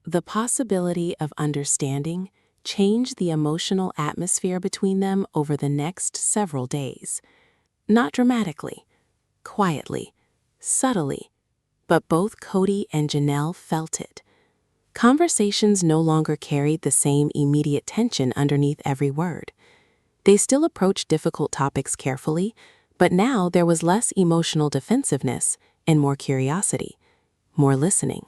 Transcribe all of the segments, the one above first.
The possibility of understanding changed the emotional atmosphere between them over the next several days. Not dramatically, quietly, subtly, but both Kody and Janelle felt it. Conversations no longer carried the same immediate tension underneath every word. They still approached difficult topics carefully, but now there was less emotional defensiveness and more curiosity, more listening.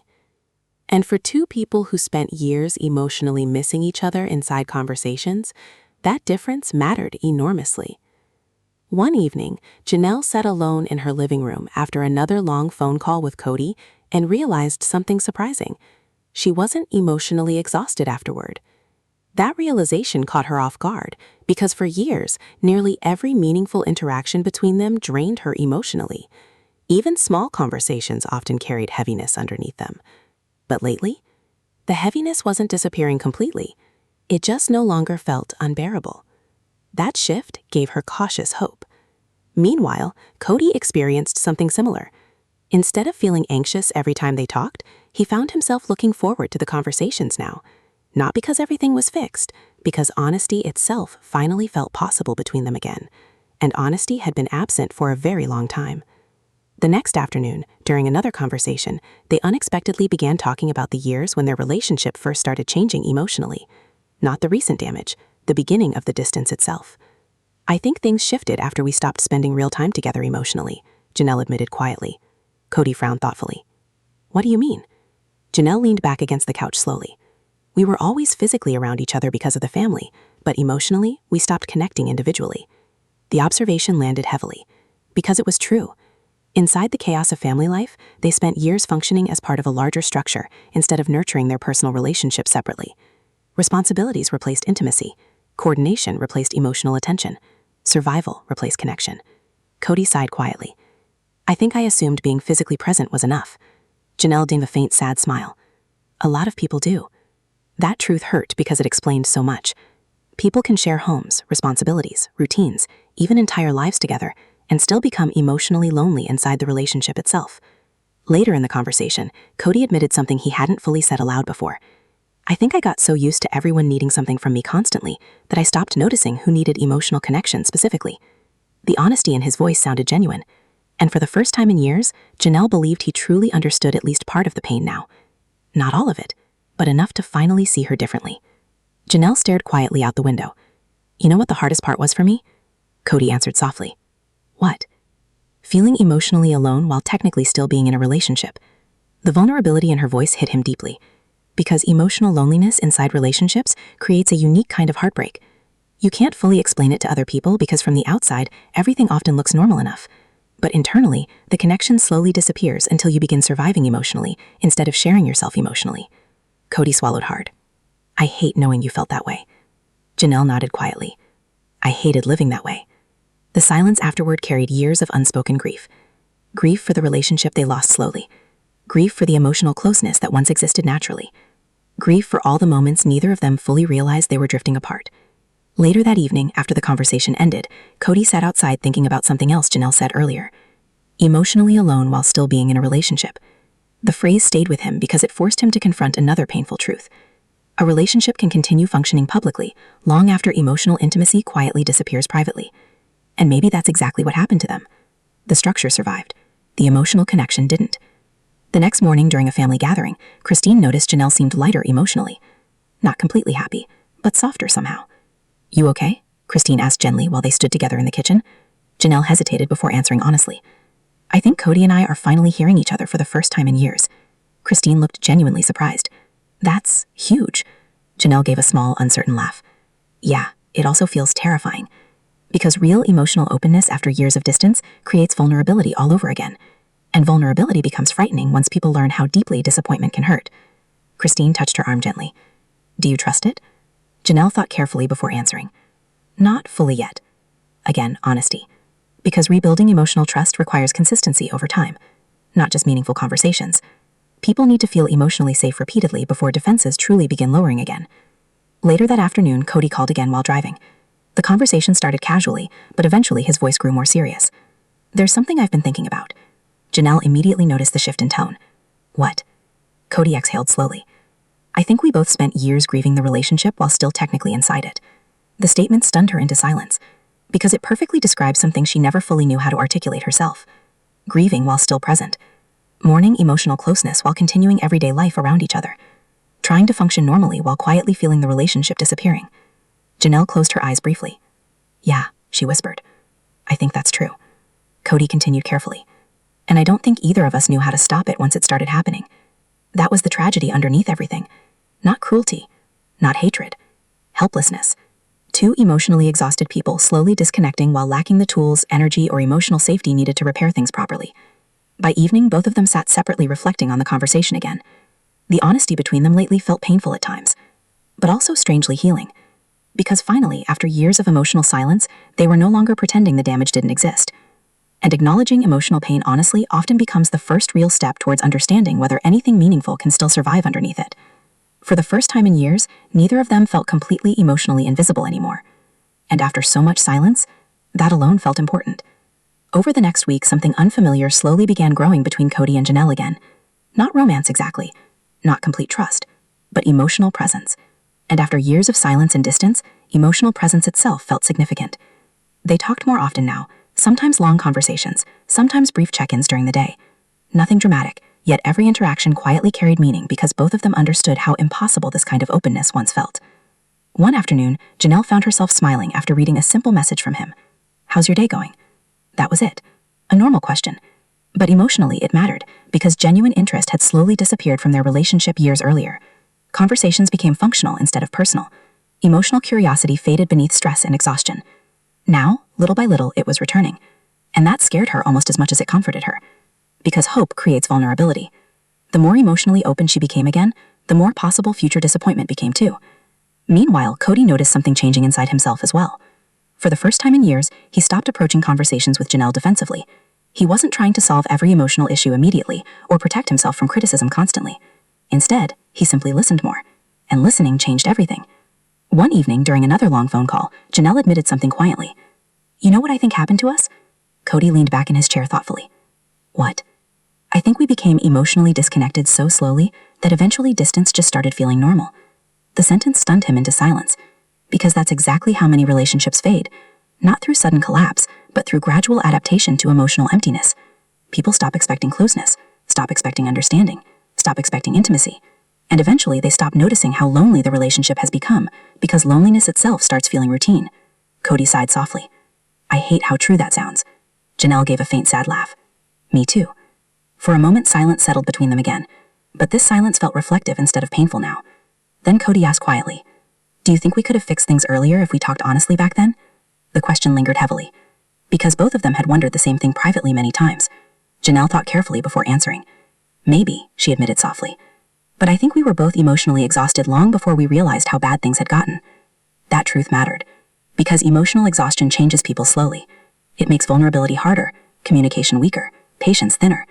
And for two people who spent years emotionally missing each other inside conversations, that difference mattered enormously. One evening, Janelle sat alone in her living room after another long phone call with Kody and realized something surprising. She wasn't emotionally exhausted afterward. That realization caught her off guard because for years, nearly every meaningful interaction between them drained her emotionally. Even small conversations often carried heaviness underneath them. But lately, the heaviness wasn't disappearing completely. It just no longer felt unbearable. That shift gave her cautious hope. Meanwhile, Kody experienced something similar. Instead of feeling anxious every time they talked, he found himself looking forward to the conversations now. Not because everything was fixed, because honesty itself finally felt possible between them again. And honesty had been absent for a very long time. The next afternoon, during another conversation, they unexpectedly began talking about the years when their relationship first started changing emotionally. Not the recent damage, the beginning of the distance itself. "I think things shifted after we stopped spending real time together emotionally," Janelle admitted quietly. Kody frowned thoughtfully. "What do you mean?" Janelle leaned back against the couch slowly. "We were always physically around each other because of the family, but emotionally, we stopped connecting individually." The observation landed heavily, because it was true. Inside the chaos of family life, they spent years functioning as part of a larger structure instead of nurturing their personal relationships separately. Responsibilities replaced intimacy. Coordination replaced emotional attention. Survival replaced connection. Kody sighed quietly. "I think I assumed being physically present was enough." Janelle gave a faint, sad smile. "A lot of people do." That truth hurt because it explained so much. People can share homes, responsibilities, routines, even entire lives together, and still become emotionally lonely inside the relationship itself. Later in the conversation, Kody admitted something he hadn't fully said aloud before. "I think I got so used to everyone needing something from me constantly that I stopped noticing who needed emotional connection specifically." The honesty in his voice sounded genuine. And for the first time in years, Janelle believed he truly understood at least part of the pain now. Not all of it, but enough to finally see her differently. Janelle stared quietly out the window. "You know what the hardest part was for me?" Kody answered softly. "What?" "Feeling emotionally alone while technically still being in a relationship." The vulnerability in her voice hit him deeply. Because emotional loneliness inside relationships creates a unique kind of heartbreak. You can't fully explain it to other people because from the outside, everything often looks normal enough. But internally, the connection slowly disappears until you begin surviving emotionally instead of sharing yourself emotionally. Kody swallowed hard. "I hate knowing you felt that way." Janelle nodded quietly. "I hated living that way." The silence afterward carried years of unspoken grief. Grief for the relationship they lost slowly. Grief for the emotional closeness that once existed naturally. Grief for all the moments neither of them fully realized they were drifting apart. Later that evening, after the conversation ended, Kody sat outside thinking about something else Janelle said earlier. Emotionally alone while still being in a relationship. The phrase stayed with him because it forced him to confront another painful truth. A relationship can continue functioning publicly long after emotional intimacy quietly disappears privately. And maybe that's exactly what happened to them. The structure survived. The emotional connection didn't. The next morning during a family gathering, Christine noticed Janelle seemed lighter emotionally. Not completely happy, but softer somehow. "You okay?" Christine asked gently while they stood together in the kitchen. Janelle hesitated before answering honestly. "I think Kody and I are finally hearing each other for the first time in years." Christine looked genuinely surprised. "That's huge." Janelle gave a small, uncertain laugh. "Yeah, it also feels terrifying. Because real emotional openness after years of distance creates vulnerability all over again. And vulnerability becomes frightening once people learn how deeply disappointment can hurt." Christine touched her arm gently. "Do you trust it?" Janelle thought carefully before answering. "Not fully yet." Again, honesty. Because rebuilding emotional trust requires consistency over time, not just meaningful conversations. People need to feel emotionally safe repeatedly before defenses truly begin lowering again. Later that afternoon, Kody called again while driving. The conversation started casually, but eventually his voice grew more serious. "There's something I've been thinking about." Janelle immediately noticed the shift in tone. "What?" Kody exhaled slowly. I think we both spent years grieving the relationship while still technically inside it. The statement stunned her into silence, because it perfectly described something she never fully knew how to articulate herself. Grieving while still present. Mourning emotional closeness while continuing everyday life around each other. Trying to function normally while quietly feeling the relationship disappearing. Janelle closed her eyes briefly. "Yeah," she whispered. "I think that's true." Kody continued carefully. "And I don't think either of us knew how to stop it once it started happening. That was the tragedy underneath everything. Not cruelty, not hatred, helplessness. Two emotionally exhausted people slowly disconnecting while lacking the tools, energy, or emotional safety needed to repair things properly. By evening, both of them sat separately reflecting on the conversation again. The honesty between them lately felt painful at times, but also strangely healing. Because finally, after years of emotional silence, they were no longer pretending the damage didn't exist. And acknowledging emotional pain honestly often becomes the first real step towards understanding whether anything meaningful can still survive underneath it. For the first time in years, neither of them felt completely emotionally invisible anymore. And after so much silence, that alone felt important. Over the next week, something unfamiliar slowly began growing between Kody and Janelle again. Not romance exactly, not complete trust, but emotional presence. And after years of silence and distance, emotional presence itself felt significant. They talked more often now, sometimes long conversations, sometimes brief check-ins during the day. Nothing dramatic, yet every interaction quietly carried meaning because both of them understood how impossible this kind of openness once felt. One afternoon, Janelle found herself smiling after reading a simple message from him. "How's your day going?" That was it. A normal question. But emotionally, it mattered because genuine interest had slowly disappeared from their relationship years earlier. Conversations became functional instead of personal. Emotional curiosity faded beneath stress and exhaustion. Now, little by little, it was returning. And that scared her almost as much as it comforted her. Because hope creates vulnerability. The more emotionally open she became again, the more possible future disappointment became too. Meanwhile, Kody noticed something changing inside himself as well. For the first time in years, he stopped approaching conversations with Janelle defensively. He wasn't trying to solve every emotional issue immediately or protect himself from criticism constantly. Instead, he simply listened more. And listening changed everything. One evening, during another long phone call, Janelle admitted something quietly. "You know what I think happened to us?" Kody leaned back in his chair thoughtfully. "What?" "I think we became emotionally disconnected so slowly that eventually distance just started feeling normal." The sentence stunned him into silence, because that's exactly how many relationships fade, not through sudden collapse, but through gradual adaptation to emotional emptiness. People stop expecting closeness, stop expecting understanding, stop expecting intimacy, and eventually they stop noticing how lonely the relationship has become because loneliness itself starts feeling routine. Kody sighed softly. "I hate how true that sounds." Janelle gave a faint sad laugh. "Me too." For a moment, silence settled between them again, but this silence felt reflective instead of painful now. Then Kody asked quietly, "Do you think we could have fixed things earlier if we talked honestly back then?" The question lingered heavily, because both of them had wondered the same thing privately many times. Janelle thought carefully before answering. "Maybe," she admitted softly. "But I think we were both emotionally exhausted long before we realized how bad things had gotten." That truth mattered, because emotional exhaustion changes people slowly. It makes vulnerability harder, communication weaker, patience thinner.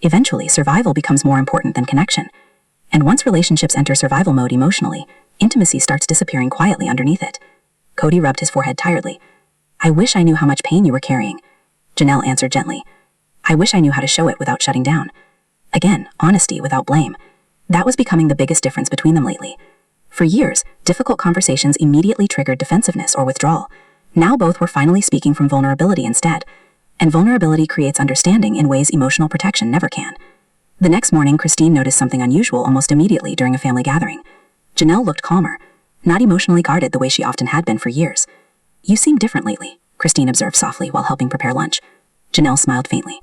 Eventually, survival becomes more important than connection. And once relationships enter survival mode emotionally, intimacy starts disappearing quietly underneath it. Kody rubbed his forehead tiredly. "I wish I knew how much pain you were carrying." Janelle answered gently. "I wish I knew how to show it without shutting down." Again, honesty without blame. That was becoming the biggest difference between them lately. For years, difficult conversations immediately triggered defensiveness or withdrawal. Now both were finally speaking from vulnerability instead. And vulnerability creates understanding in ways emotional protection never can. The next morning, Christine noticed something unusual almost immediately during a family gathering. Janelle looked calmer, not emotionally guarded the way she often had been for years. "You seem different lately," Christine observed softly while helping prepare lunch. Janelle smiled faintly.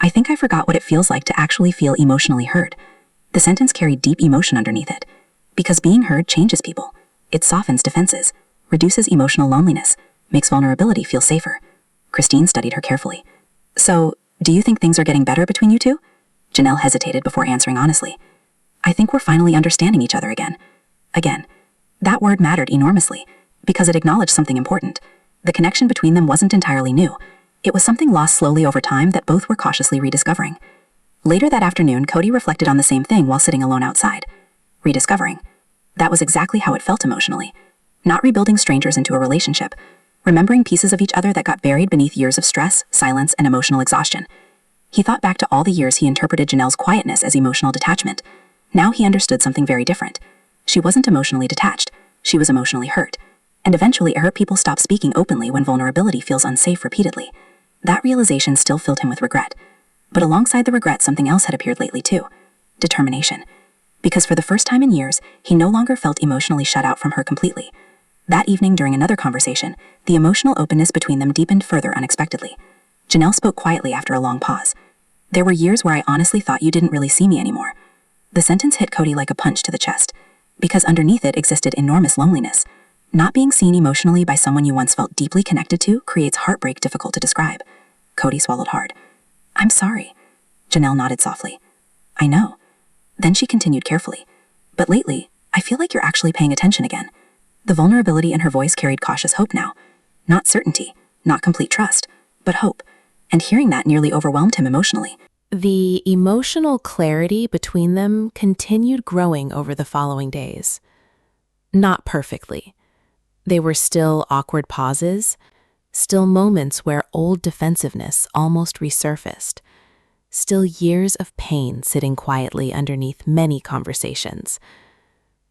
"I think I forgot what it feels like to actually feel emotionally heard." The sentence carried deep emotion underneath it. Because being heard changes people. It softens defenses, reduces emotional loneliness, makes vulnerability feel safer. Christine studied her carefully. "So, do you think things are getting better between you two?" Janelle hesitated before answering honestly. "I think we're finally understanding each other again." Again. That word mattered enormously, because it acknowledged something important. The connection between them wasn't entirely new. It was something lost slowly over time that both were cautiously rediscovering. Later that afternoon, Kody reflected on the same thing while sitting alone outside. Rediscovering. That was exactly how it felt emotionally. Not rebuilding strangers into a relationship. Remembering pieces of each other that got buried beneath years of stress, silence, and emotional exhaustion. He thought back to all the years he interpreted Janelle's quietness as emotional detachment. Now he understood something very different. She wasn't emotionally detached, she was emotionally hurt. And eventually, hurt people stop speaking openly when vulnerability feels unsafe repeatedly. That realization still filled him with regret. But alongside the regret, something else had appeared lately too. Determination. Because for the first time in years, he no longer felt emotionally shut out from her completely. That evening, during another conversation, the emotional openness between them deepened further unexpectedly. Janelle spoke quietly after a long pause. "There were years where I honestly thought you didn't really see me anymore." The sentence hit Kody like a punch to the chest, because underneath it existed enormous loneliness. Not being seen emotionally by someone you once felt deeply connected to creates heartbreak difficult to describe. Kody swallowed hard. "I'm sorry." Janelle nodded softly. "I know." Then she continued carefully. "But lately, I feel like you're actually paying attention again." The vulnerability in her voice carried cautious hope now. Not certainty, not complete trust, but hope. And hearing that nearly overwhelmed him emotionally. The emotional clarity between them continued growing over the following days. Not perfectly. They were still awkward pauses, still moments where old defensiveness almost resurfaced, still years of pain sitting quietly underneath many conversations.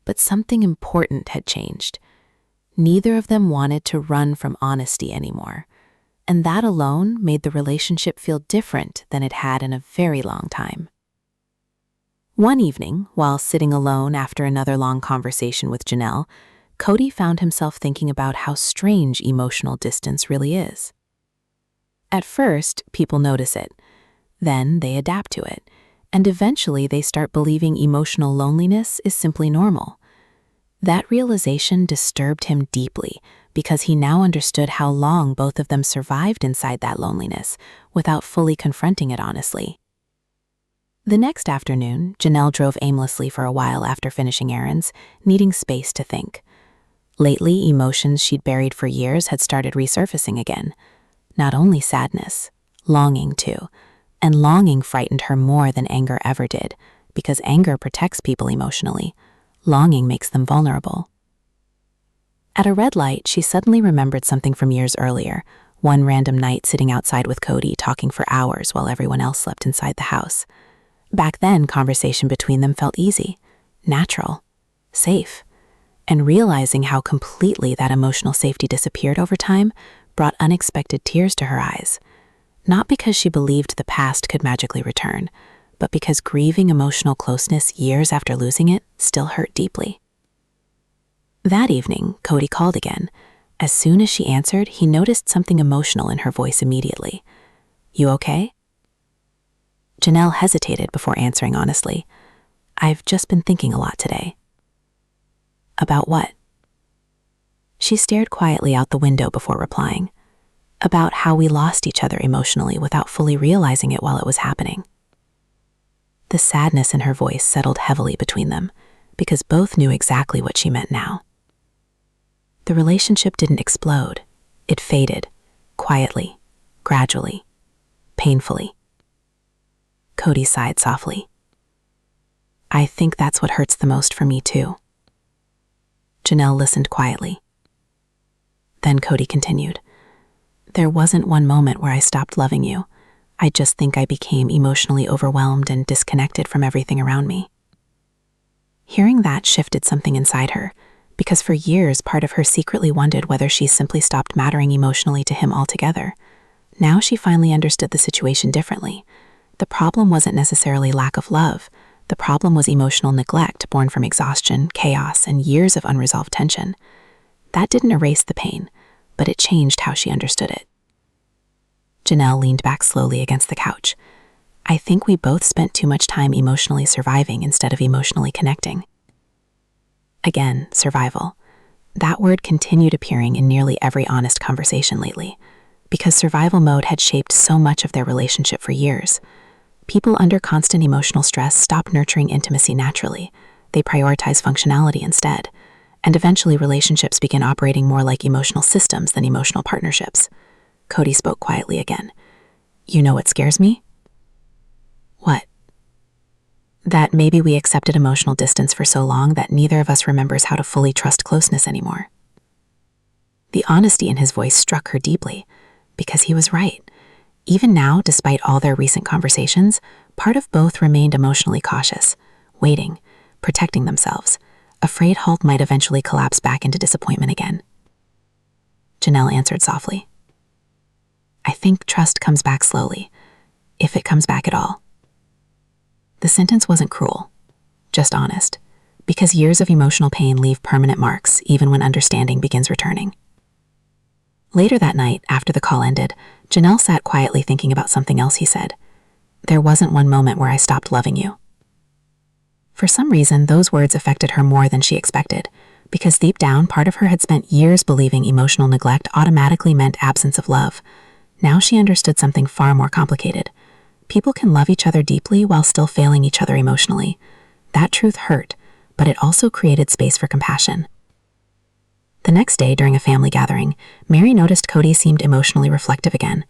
But something important had changed. Neither of them wanted to run from honesty anymore, and that alone made the relationship feel different than it had in a very long time. One evening, while sitting alone after another long conversation with Janelle, Kody found himself thinking about how strange emotional distance really is. At first, people notice it. Then they adapt to it, and eventually they start believing emotional loneliness is simply normal. That realization disturbed him deeply because he now understood how long both of them survived inside that loneliness without fully confronting it honestly. The next afternoon, Janelle drove aimlessly for a while after finishing errands, needing space to think. Lately, emotions she'd buried for years had started resurfacing again. Not only sadness, longing too. And longing frightened her more than anger ever did, because anger protects people emotionally. Longing makes them vulnerable. At a red light, she suddenly remembered something from years earlier, one random night sitting outside with Kody talking for hours while everyone else slept inside the house. Back then, conversation between them felt easy, natural, safe. And realizing how completely that emotional safety disappeared over time brought unexpected tears to her eyes. Not because she believed the past could magically return, but because grieving emotional closeness years after losing it still hurt deeply. That evening, Kody called again. As soon as she answered, he noticed something emotional in her voice immediately. "You okay?" Janelle hesitated before answering honestly. "I've just been thinking a lot today." "About what?" She stared quietly out the window before replying. "About how we lost each other emotionally without fully realizing it while it was happening." The sadness in her voice settled heavily between them, because both knew exactly what she meant now. The relationship didn't explode. It faded, quietly, gradually, painfully. Kody sighed softly. "I think that's what hurts the most for me too." Janelle listened quietly. Then Kody continued. "There wasn't one moment where I stopped loving you. I just think I became emotionally overwhelmed and disconnected from everything around me." Hearing that shifted something inside her, because for years part of her secretly wondered whether she simply stopped mattering emotionally to him altogether. Now she finally understood the situation differently. The problem wasn't necessarily lack of love. The problem was emotional neglect born from exhaustion, chaos, and years of unresolved tension. That didn't erase the pain, but it changed how she understood it. Janelle leaned back slowly against the couch. "I think we both spent too much time emotionally surviving instead of emotionally connecting." Again, survival. That word continued appearing in nearly every honest conversation lately, because survival mode had shaped so much of their relationship for years. People under constant emotional stress stop nurturing intimacy naturally. They prioritize functionality instead, and eventually relationships begin operating more like emotional systems than emotional partnerships. Kody spoke quietly again. "You know what scares me?" "What?" "That maybe we accepted emotional distance for so long that neither of us remembers how to fully trust closeness anymore." The honesty in his voice struck her deeply, because he was right. Even now, despite all their recent conversations, part of both remained emotionally cautious, waiting, protecting themselves, afraid Hulk might eventually collapse back into disappointment again. Janelle answered softly. I think trust comes back slowly, if it comes back at all. The sentence wasn't cruel, just honest, because years of emotional pain leave permanent marks even when understanding begins returning. Later that night, after the call ended, Janelle sat quietly thinking about something else he said. There wasn't one moment where I stopped loving you. For some reason, those words affected her more than she expected, because deep down, part of her had spent years believing emotional neglect automatically meant absence of love. Now she understood something far more complicated. People can love each other deeply while still failing each other emotionally. That truth hurt, but it also created space for compassion. The next day, during a family gathering, Mary noticed Kody seemed emotionally reflective again.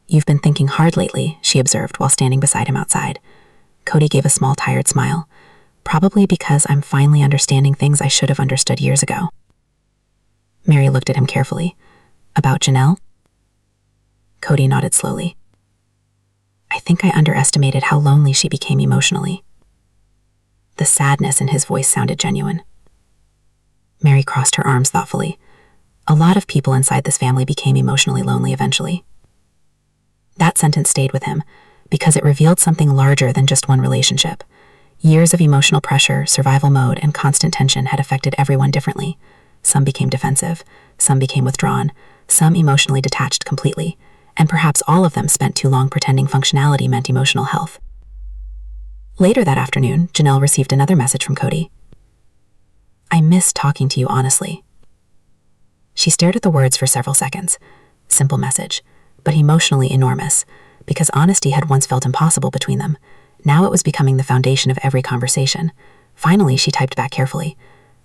You've been thinking hard lately, she observed while standing beside him outside. Kody gave a small, tired smile. Probably because I'm finally understanding things I should have understood years ago. Mary looked at him carefully. About Janelle? Kody nodded slowly. I think I underestimated how lonely she became emotionally. The sadness in his voice sounded genuine. Mary crossed her arms thoughtfully. A lot of people inside this family became emotionally lonely eventually. That sentence stayed with him because it revealed something larger than just one relationship. Years of emotional pressure, survival mode, and constant tension had affected everyone differently. Some became defensive, some became withdrawn, some emotionally detached completely, and perhaps all of them spent too long pretending functionality meant emotional health. Later that afternoon, Janelle received another message from Kody. I miss talking to you honestly. She stared at the words for several seconds. Simple message, but emotionally enormous, because honesty had once felt impossible between them. Now it was becoming the foundation of every conversation. Finally, she typed back carefully,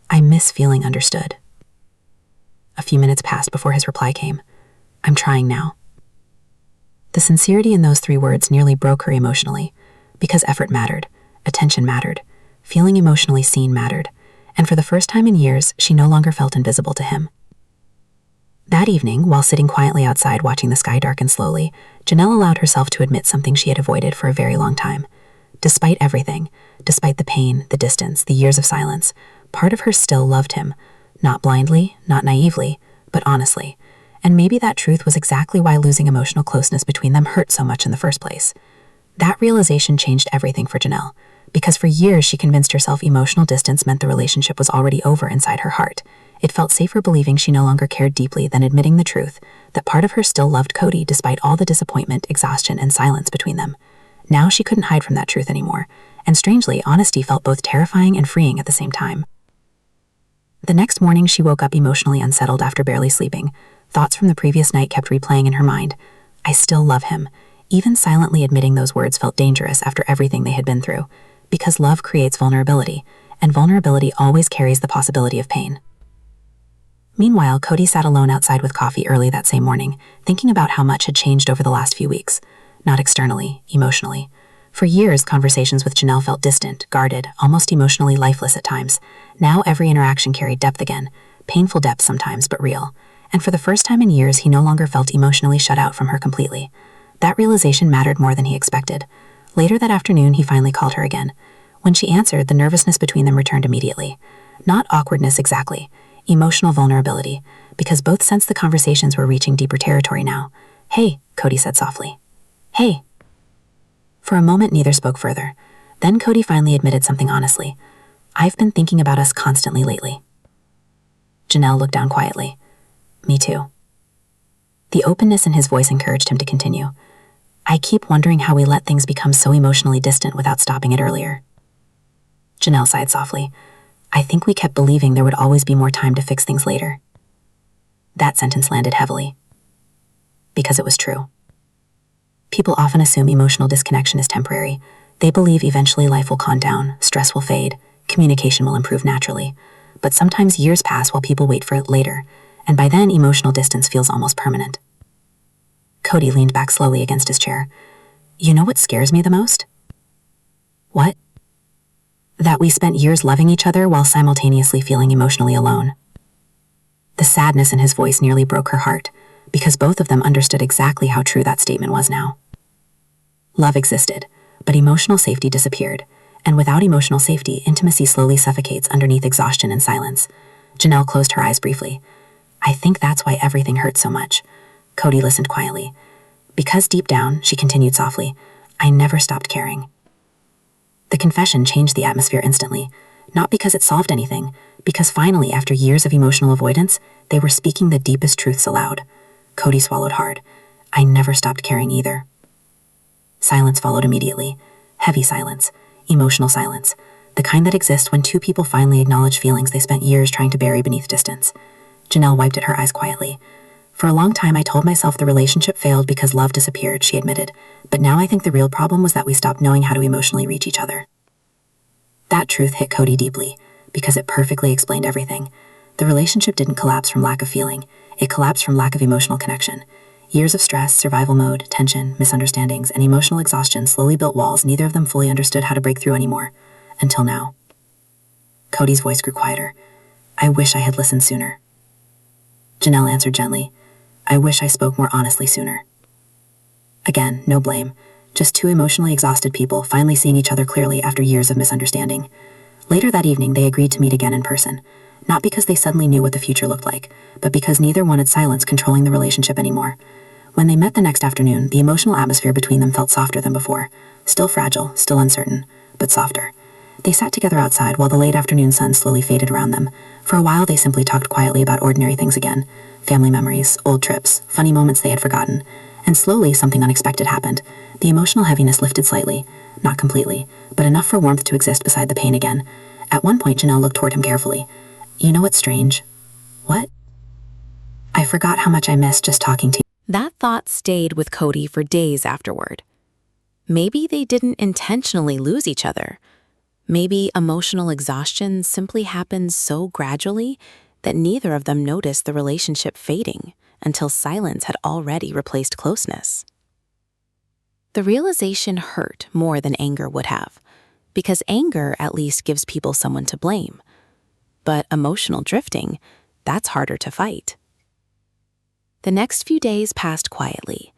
I miss feeling understood. A few minutes passed before his reply came. I'm trying now. The sincerity in those 3 words nearly broke her emotionally, because effort mattered, attention mattered, feeling emotionally seen mattered, and for the first time in years, she no longer felt invisible to him. That evening, while sitting quietly outside watching the sky darken slowly, Janelle allowed herself to admit something she had avoided for a very long time. Despite everything, despite the pain, the distance, the years of silence, part of her still loved him, not blindly, not naively, but honestly. And maybe that truth was exactly why losing emotional closeness between them hurt so much in the first place. That realization changed everything for Janelle, because for years she convinced herself emotional distance meant the relationship was already over inside her heart. It felt safer believing she no longer cared deeply than admitting the truth, that part of her still loved Kody despite all the disappointment, exhaustion, and silence between them. Now she couldn't hide from that truth anymore, and strangely, honesty felt both terrifying and freeing at the same time. The next morning, she woke up emotionally unsettled after barely sleeping. Thoughts from the previous night kept replaying in her mind. I still love him. Even silently admitting those words felt dangerous after everything they had been through, because love creates vulnerability, and vulnerability always carries the possibility of pain. Meanwhile, Kody sat alone outside with coffee early that same morning, thinking about how much had changed over the last few weeks. Not externally, emotionally. For years, conversations with Janelle felt distant, guarded, almost emotionally lifeless at times. Now every interaction carried depth again, painful depth sometimes, but real. And for the first time in years, he no longer felt emotionally shut out from her completely. That realization mattered more than he expected. Later that afternoon, he finally called her again. When she answered, the nervousness between them returned immediately. Not awkwardness exactly, emotional vulnerability, because both sensed the conversations were reaching deeper territory now. Hey, Kody said softly. Hey. For a moment, neither spoke further. Then Kody finally admitted something honestly. I've been thinking about us constantly lately. Janelle looked down quietly. Me too. The openness in his voice encouraged him to continue. I keep wondering how we let things become so emotionally distant without stopping it earlier. Janelle sighed softly. I think we kept believing there would always be more time to fix things later. That sentence landed heavily. Because it was true. People often assume emotional disconnection is temporary. They believe eventually life will calm down, stress will fade, communication will improve naturally. But sometimes years pass while people wait for it later, and by then emotional distance feels almost permanent. Kody leaned back slowly against his chair. You know what scares me the most? What? That we spent years loving each other while simultaneously feeling emotionally alone. The sadness in his voice nearly broke her heart, because both of them understood exactly how true that statement was now. Love existed, but emotional safety disappeared, And without emotional safety, intimacy slowly suffocates underneath exhaustion and silence. Janelle closed her eyes briefly. I think that's why everything hurts so much. Kody listened quietly. Because deep down, she continued softly, I never stopped caring. The confession changed the atmosphere instantly, not because it solved anything, because finally, after years of emotional avoidance, they were speaking the deepest truths aloud. Kody swallowed hard. I never stopped caring either. Silence followed immediately. Heavy silence. Emotional silence. The kind that exists when two people finally acknowledge feelings they spent years trying to bury beneath distance. Janelle wiped at her eyes quietly. For a long time, I told myself the relationship failed because love disappeared, she admitted. But now I think the real problem was that we stopped knowing how to emotionally reach each other. That truth hit Kody deeply, because it perfectly explained everything. The relationship didn't collapse from lack of feeling. It collapsed from lack of emotional connection. Years of stress, survival mode, tension, misunderstandings, and emotional exhaustion slowly built walls neither of them fully understood how to break through anymore. Until now. Kody's voice grew quieter. I wish I had listened sooner. Janelle answered gently. I wish I spoke more honestly sooner. Again, no blame. Just two emotionally exhausted people finally seeing each other clearly after years of misunderstanding. Later that evening, they agreed to meet again in person. Not because they suddenly knew what the future looked like, but because neither wanted silence controlling the relationship anymore. When they met the next afternoon, the emotional atmosphere between them felt softer than before. Still fragile, still uncertain, but softer. They sat together outside while the late afternoon sun slowly faded around them. For a while, they simply talked quietly about ordinary things again. Family memories, old trips, funny moments they had forgotten. And slowly, something unexpected happened. The emotional heaviness lifted slightly. Not completely, but enough for warmth to exist beside the pain again. At one point, Janelle looked toward him carefully. You know what's strange? What? I forgot how much I missed just talking to you. That thought stayed with Kody for days afterward. Maybe they didn't intentionally lose each other. Maybe emotional exhaustion simply happened so gradually that neither of them noticed the relationship fading until silence had already replaced closeness. The realization hurt more than anger would have, because anger at least gives people someone to blame. But emotional drifting, that's harder to fight. The next few days passed quietly,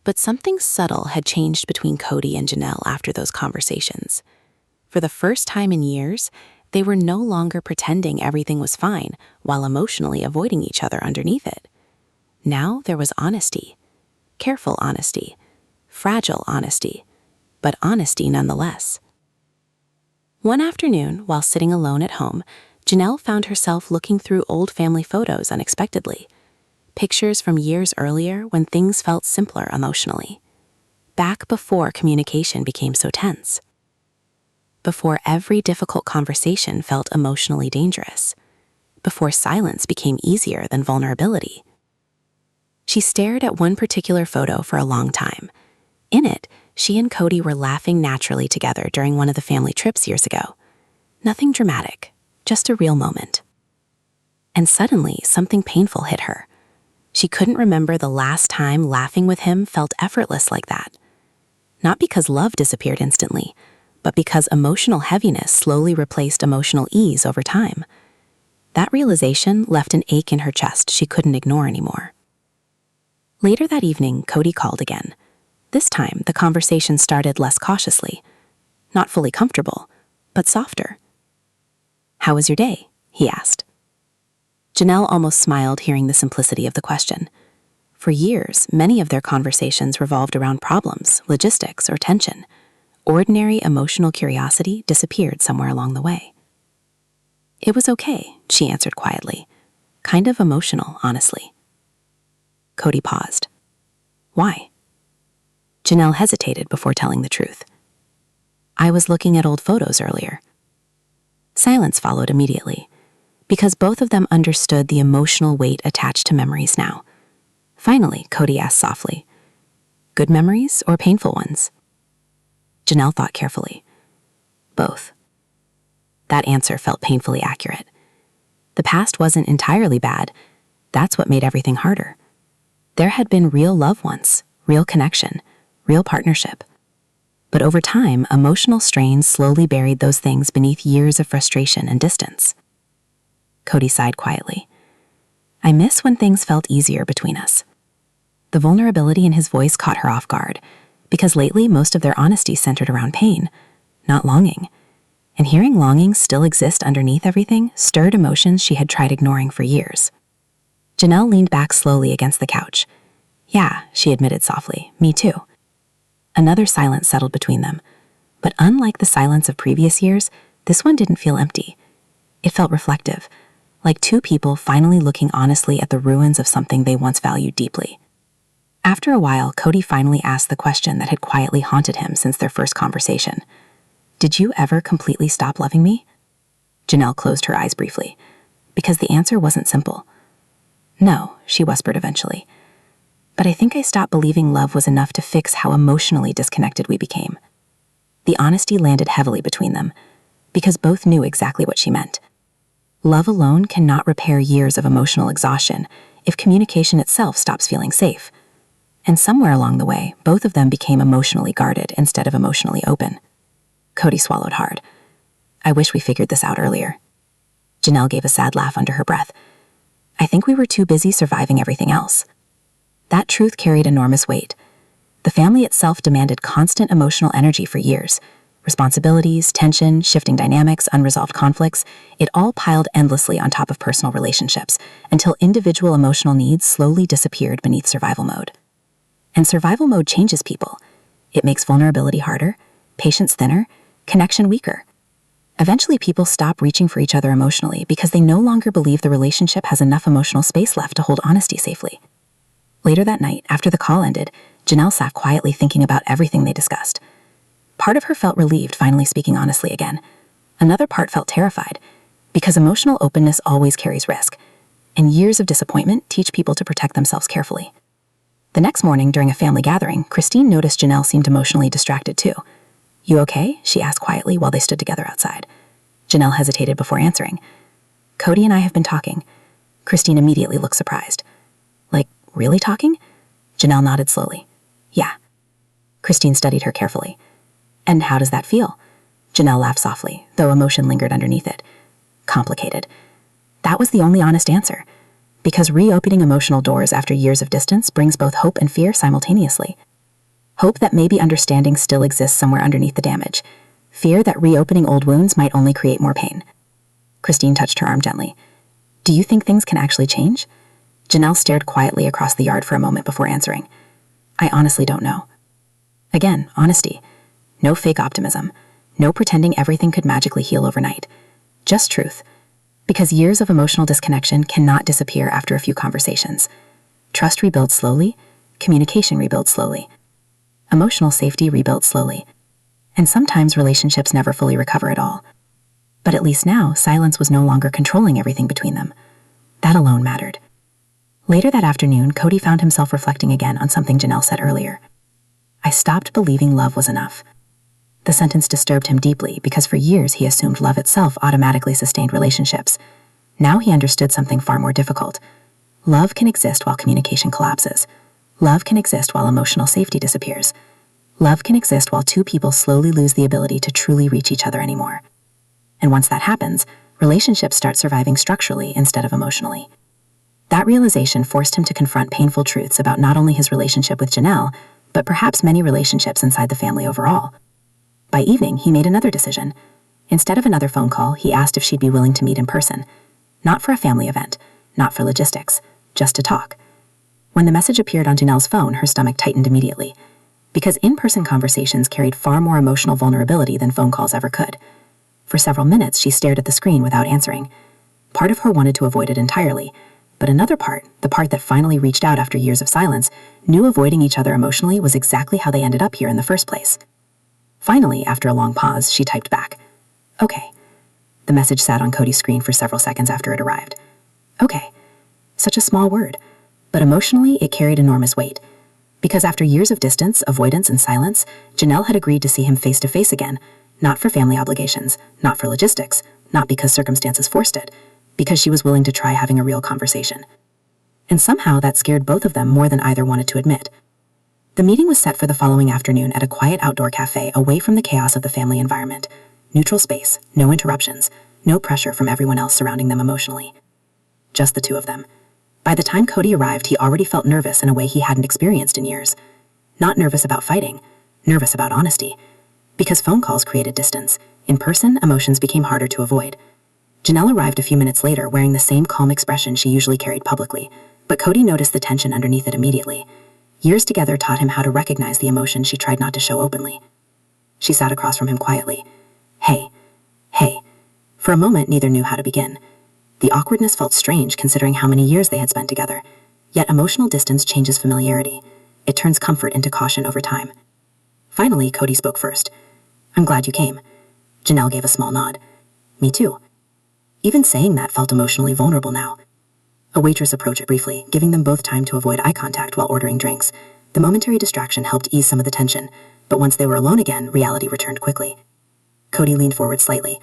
but something subtle had changed between Kody and Janelle after those conversations. For the first time in years, they were no longer pretending everything was fine while emotionally avoiding each other underneath it. Now there was honesty, careful honesty, fragile honesty, but honesty nonetheless. One afternoon, while sitting alone at home, Janelle found herself looking through old family photos unexpectedly. Pictures from years earlier when things felt simpler emotionally. Back before communication became so tense. Before every difficult conversation felt emotionally dangerous. Before silence became easier than vulnerability. She stared at one particular photo for a long time. In it, she and Kody were laughing naturally together during one of the family trips years ago. Nothing dramatic, just a real moment. And suddenly, something painful hit her. She couldn't remember the last time laughing with him felt effortless like that. Not because love disappeared instantly, but because emotional heaviness slowly replaced emotional ease over time. That realization left an ache in her chest she couldn't ignore anymore. Later that evening, Kody called again. This time, the conversation started less cautiously. Not fully comfortable, but softer. How was your day? He asked. Janelle almost smiled hearing the simplicity of the question. For years, many of their conversations revolved around problems, logistics, or tension. Ordinary emotional curiosity disappeared somewhere along the way. It was okay, she answered quietly. Kind of emotional, honestly. Kody paused. Why? Janelle hesitated before telling the truth. I was looking at old photos earlier. Silence followed immediately, because both of them understood the emotional weight attached to memories now. Finally, Kody asked softly, good memories or painful ones? Janelle thought carefully. Both. That answer felt painfully accurate. The past wasn't entirely bad. That's what made everything harder. There had been real love once, real connection, real partnership. But over time, emotional strains slowly buried those things beneath years of frustration and distance. Kody sighed quietly. I miss when things felt easier between us. The vulnerability in his voice caught her off guard, because lately most of their honesty centered around pain, not longing. And hearing longing still exist underneath everything stirred emotions she had tried ignoring for years. Janelle leaned back slowly against the couch. Yeah, she admitted softly, me too. Another silence settled between them, but unlike the silence of previous years, this one didn't feel empty. It felt reflective, like two people finally looking honestly at the ruins of something they once valued deeply. After a while, Kody finally asked the question that had quietly haunted him since their first conversation. Did you ever completely stop loving me? Janelle closed her eyes briefly, because the answer wasn't simple. No, she whispered eventually. But I think I stopped believing love was enough to fix how emotionally disconnected we became. The honesty landed heavily between them, because both knew exactly what she meant. Love alone cannot repair years of emotional exhaustion if communication itself stops feeling safe. And somewhere along the way, both of them became emotionally guarded instead of emotionally open. Kody swallowed hard. I wish we figured this out earlier. Janelle gave a sad laugh under her breath. I think we were too busy surviving everything else. That truth carried enormous weight. The family itself demanded constant emotional energy for years. Responsibilities, tension, shifting dynamics, unresolved conflicts, it all piled endlessly on top of personal relationships until individual emotional needs slowly disappeared beneath survival mode. And survival mode changes people. It makes vulnerability harder, patience thinner, connection weaker. Eventually, people stop reaching for each other emotionally because they no longer believe the relationship has enough emotional space left to hold honesty safely. Later that night, after the call ended, Janelle sat quietly thinking about everything they discussed. Part of her felt relieved finally speaking honestly again. Another part felt terrified, because emotional openness always carries risk, and years of disappointment teach people to protect themselves carefully. The next morning, during a family gathering, Christine noticed Janelle seemed emotionally distracted too. You okay? She asked quietly while they stood together outside. Janelle hesitated before answering. Kody and I have been talking. Christine immediately looked surprised. Like, really talking? Janelle nodded slowly. Yeah. Christine studied her carefully. And how does that feel? Janelle laughed softly, though emotion lingered underneath it. Complicated. That was the only honest answer, because reopening emotional doors after years of distance brings both hope and fear simultaneously. Hope that maybe understanding still exists somewhere underneath the damage. Fear that reopening old wounds might only create more pain. Christine touched her arm gently. Do you think things can actually change? Janelle stared quietly across the yard for a moment before answering. I honestly don't know. Again, honesty. No fake optimism. No pretending everything could magically heal overnight. Just truth. Because years of emotional disconnection cannot disappear after a few conversations. Trust rebuilds slowly. Communication rebuilds slowly. Emotional safety rebuilds slowly. And sometimes relationships never fully recover at all. But at least now, silence was no longer controlling everything between them. That alone mattered. Later that afternoon, Kody found himself reflecting again on something Janelle said earlier. I stopped believing love was enough. The sentence disturbed him deeply because for years he assumed love itself automatically sustained relationships. Now he understood something far more difficult. Love can exist while communication collapses. Love can exist while emotional safety disappears. Love can exist while two people slowly lose the ability to truly reach each other anymore. And once that happens, relationships start surviving structurally instead of emotionally. That realization forced him to confront painful truths about not only his relationship with Janelle, but perhaps many relationships inside the family overall. By evening, he made another decision. Instead of another phone call, he asked if she'd be willing to meet in person. Not for a family event, not for logistics, just to talk. When the message appeared on Janelle's phone, her stomach tightened immediately, because in-person conversations carried far more emotional vulnerability than phone calls ever could. For several minutes, she stared at the screen without answering. Part of her wanted to avoid it entirely, but another part, the part that finally reached out after years of silence, knew avoiding each other emotionally was exactly how they ended up here in the first place. Finally, after a long pause, she typed back, Okay. The message sat on Kody's screen for several seconds after it arrived. Okay. Such a small word, but emotionally it carried enormous weight. Because after years of distance, avoidance, and silence, Janelle had agreed to see him face to face again, not for family obligations, not for logistics, not because circumstances forced it, because she was willing to try having a real conversation. And somehow that scared both of them more than either wanted to admit. The meeting was set for the following afternoon at a quiet outdoor cafe away from the chaos of the family environment. Neutral space, no interruptions, no pressure from everyone else surrounding them emotionally. Just the two of them. By the time Kody arrived, he already felt nervous in a way he hadn't experienced in years. Not nervous about fighting, nervous about honesty. Because phone calls created distance, In person, emotions became harder to avoid. Janelle arrived a few minutes later wearing the same calm expression she usually carried publicly, but Kody noticed the tension underneath it immediately. Years together taught him how to recognize the emotion she tried not to show openly. She sat across from him quietly. Hey. For a moment, neither knew how to begin. The awkwardness felt strange considering how many years they had spent together. Yet emotional distance changes familiarity. It turns comfort into caution over time. Finally, Kody spoke first. I'm glad you came. Janelle gave a small nod. Me too. Even saying that felt emotionally vulnerable now. A waitress approached briefly, giving them both time to avoid eye contact while ordering drinks. The momentary distraction helped ease some of the tension, but once they were alone again, reality returned quickly. Kody leaned forward slightly.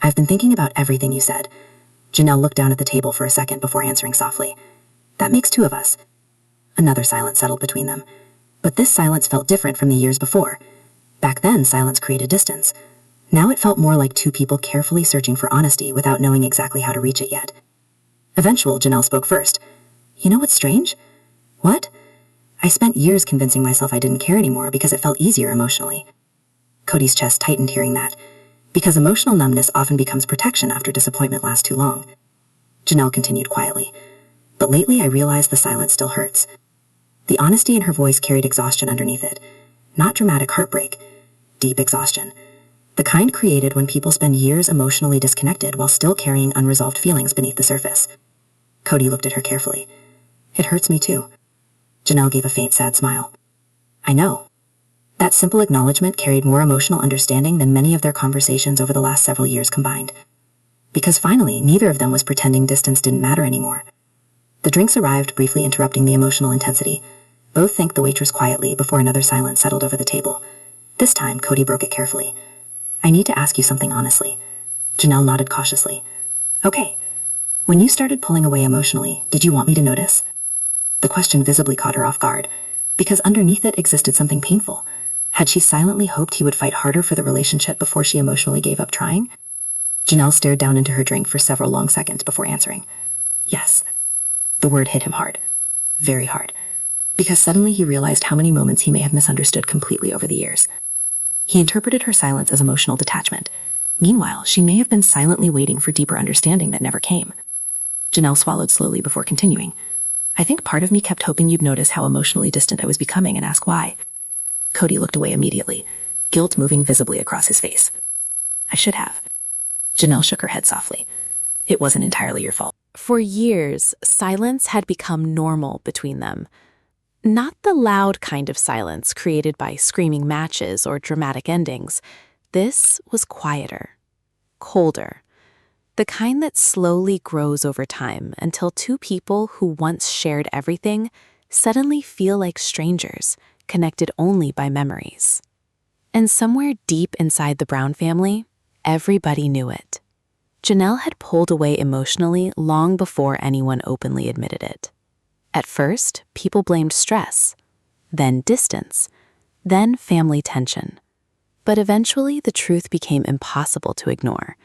I've been thinking about everything you said. Janelle looked down at the table for a second before answering softly. That makes two of us. Another silence settled between them. But this silence felt different from the years before. Back then, silence created distance. Now it felt more like two people carefully searching for honesty without knowing exactly how to reach it yet. Eventually, Janelle spoke first. You know what's strange? What? I spent years convincing myself I didn't care anymore because it felt easier emotionally. Kody's chest tightened hearing that, because emotional numbness often becomes protection after disappointment lasts too long. Janelle continued quietly. But lately I realized the silence still hurts. The honesty in her voice carried exhaustion underneath it. Not dramatic heartbreak, deep exhaustion. The kind created when people spend years emotionally disconnected while still carrying unresolved feelings beneath the surface. Kody looked at her carefully. It hurts me too. Janelle gave a faint, sad smile. I know. That simple acknowledgement carried more emotional understanding than many of their conversations over the last several years combined. Because finally, neither of them was pretending distance didn't matter anymore. The drinks arrived, briefly interrupting the emotional intensity. Both thanked the waitress quietly before another silence settled over the table. This time, Kody broke it carefully. I need to ask you something honestly. Janelle nodded cautiously. Okay. When you started pulling away emotionally, did you want me to notice? The question visibly caught her off guard, because underneath it existed something painful. Had she silently hoped he would fight harder for the relationship before she emotionally gave up trying? Janelle stared down into her drink for several long seconds before answering. Yes. The word hit him hard. Very hard. Because suddenly he realized how many moments he may have misunderstood completely over the years. He interpreted her silence as emotional detachment. Meanwhile, she may have been silently waiting for deeper understanding that never came. Janelle swallowed slowly before continuing. I think part of me kept hoping you'd notice how emotionally distant I was becoming and ask why. Kody looked away immediately, guilt moving visibly across his face. I should have. Janelle shook her head softly. It wasn't entirely your fault. For years, silence had become normal between them. Not the loud kind of silence created by screaming matches or dramatic endings. This was quieter, colder, the kind that slowly grows over time until two people who once shared everything suddenly feel like strangers, connected only by memories. And somewhere deep inside the Brown family, everybody knew it. Janelle had pulled away emotionally long before anyone openly admitted it. At first, people blamed stress, then distance, then family tension. But eventually, the truth became impossible to ignore.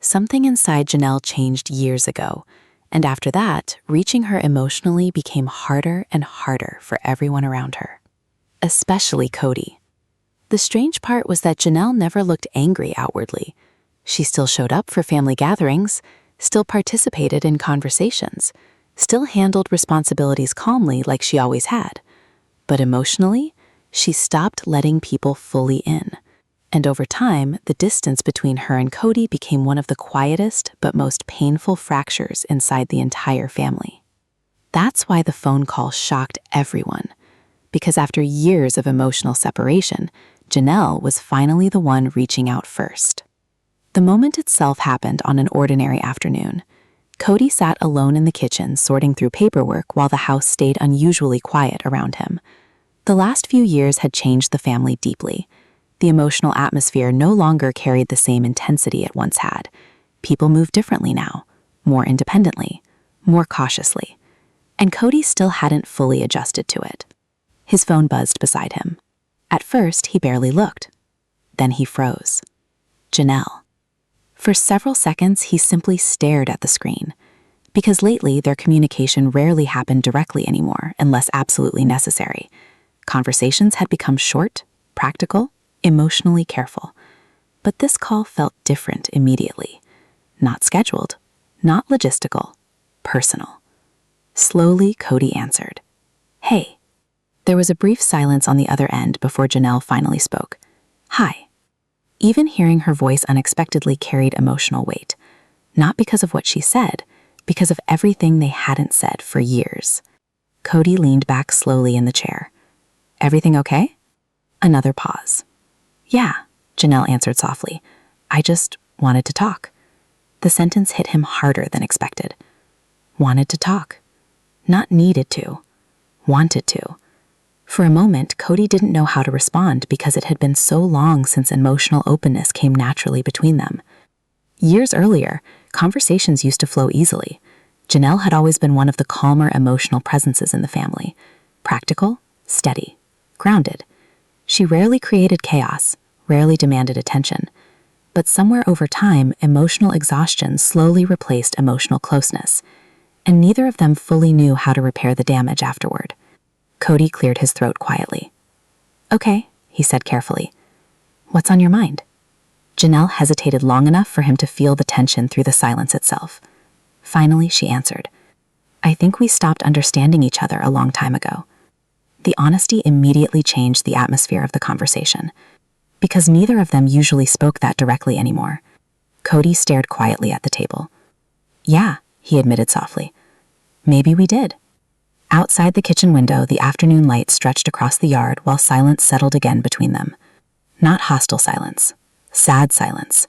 Something inside Janelle changed years ago, and after that, reaching her emotionally became harder and harder for everyone around her, especially Kody. The strange part was that Janelle never looked angry outwardly. She still showed up for family gatherings, still participated in conversations, still handled responsibilities calmly like she always had. But emotionally, she stopped letting people fully in. And over time, the distance between her and Kody became one of the quietest but most painful fractures inside the entire family. That's why the phone call shocked everyone, because after years of emotional separation, Janelle was finally the one reaching out first. The moment itself happened on an ordinary afternoon. Kody sat alone in the kitchen sorting through paperwork while the house stayed unusually quiet around him. The last few years had changed the family deeply. The emotional atmosphere no longer carried the same intensity it once had. People moved differently now, more independently, more cautiously. And Kody still hadn't fully adjusted to it. His phone buzzed beside him. At first, he barely looked. Then he froze. Janelle. For several seconds, he simply stared at the screen. Because lately, their communication rarely happened directly anymore, unless absolutely necessary. Conversations had become short, practical, emotionally careful. But this call felt different immediately. Not scheduled, not logistical, personal. Slowly, Kody answered. Hey. There was a brief silence on the other end before Janelle finally spoke. Hi. Even hearing her voice unexpectedly carried emotional weight. Not because of what she said, because of everything they hadn't said for years. Kody leaned back slowly in the chair. Everything okay? Another pause. Yeah, Janelle answered softly. I just wanted to talk. The sentence hit him harder than expected. Wanted to talk. Not needed to. Wanted to. For a moment, Kody didn't know how to respond because it had been so long since emotional openness came naturally between them. Years earlier, conversations used to flow easily. Janelle had always been one of the calmer emotional presences in the family. Practical, steady, grounded. She rarely created chaos, rarely demanded attention. But somewhere over time, emotional exhaustion slowly replaced emotional closeness, and neither of them fully knew how to repair the damage afterward. Kody cleared his throat quietly. Okay, he said carefully. What's on your mind? Janelle hesitated long enough for him to feel the tension through the silence itself. Finally, she answered. I think we stopped understanding each other a long time ago. The honesty immediately changed the atmosphere of the conversation, because neither of them usually spoke that directly anymore. Kody stared quietly at the table. Yeah, he admitted softly. Maybe we did. Outside the kitchen window, the afternoon light stretched across the yard while silence settled again between them. Not hostile silence. Sad silence.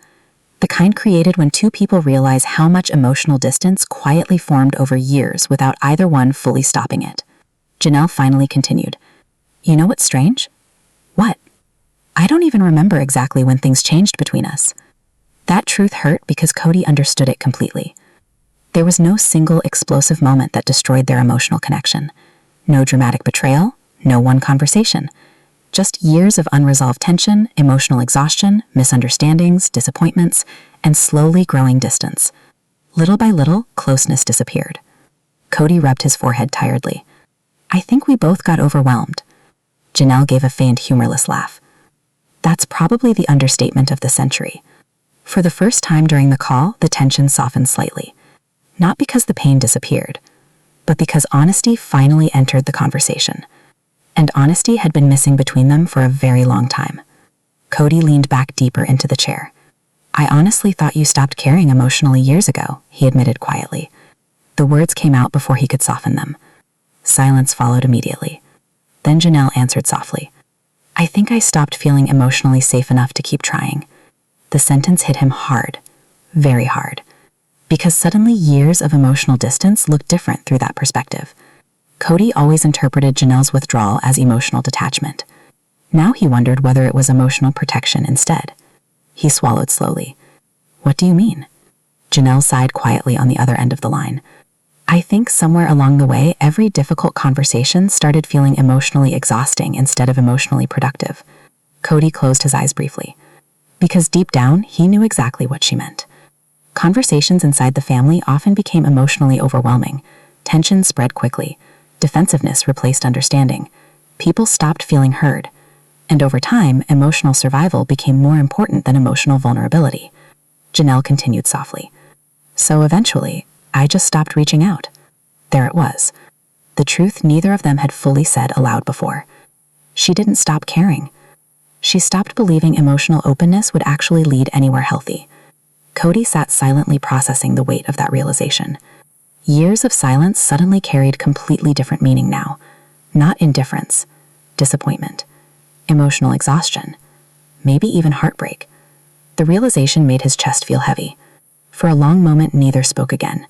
The kind created when two people realize how much emotional distance quietly formed over years without either one fully stopping it. Janelle finally continued. You know what's strange? What? I don't even remember exactly when things changed between us. That truth hurt because Kody understood it completely. There was no single explosive moment that destroyed their emotional connection. No dramatic betrayal, no one conversation. Just years of unresolved tension, emotional exhaustion, misunderstandings, disappointments, and slowly growing distance. Little by little, closeness disappeared. Kody rubbed his forehead tiredly. I think we both got overwhelmed. Janelle gave a faint, humorless laugh. That's probably the understatement of the century. For the first time during the call, the tension softened slightly. Not because the pain disappeared, but because honesty finally entered the conversation. And honesty had been missing between them for a very long time. Kody leaned back deeper into the chair. I honestly thought you stopped caring emotionally years ago, he admitted quietly. The words came out before he could soften them. Silence followed immediately. Then Janelle answered softly. I think I stopped feeling emotionally safe enough to keep trying. The sentence hit him hard, very hard. Because suddenly years of emotional distance looked different through that perspective. Kody always interpreted Janelle's withdrawal as emotional detachment. Now he wondered whether it was emotional protection instead. He swallowed slowly. What do you mean? Janelle sighed quietly on the other end of the line. I think somewhere along the way, every difficult conversation started feeling emotionally exhausting instead of emotionally productive. Kody closed his eyes briefly. Because deep down, he knew exactly what she meant. Conversations inside the family often became emotionally overwhelming. Tension spread quickly. Defensiveness replaced understanding. People stopped feeling heard. And over time, emotional survival became more important than emotional vulnerability. Janelle continued softly. So eventually, I just stopped reaching out. There it was. The truth neither of them had fully said aloud before. She didn't stop caring. She stopped believing emotional openness would actually lead anywhere healthy. Kody sat silently processing the weight of that realization. Years of silence suddenly carried completely different meaning now. Not indifference, disappointment, emotional exhaustion, maybe even heartbreak. The realization made his chest feel heavy. For a long moment, neither spoke again.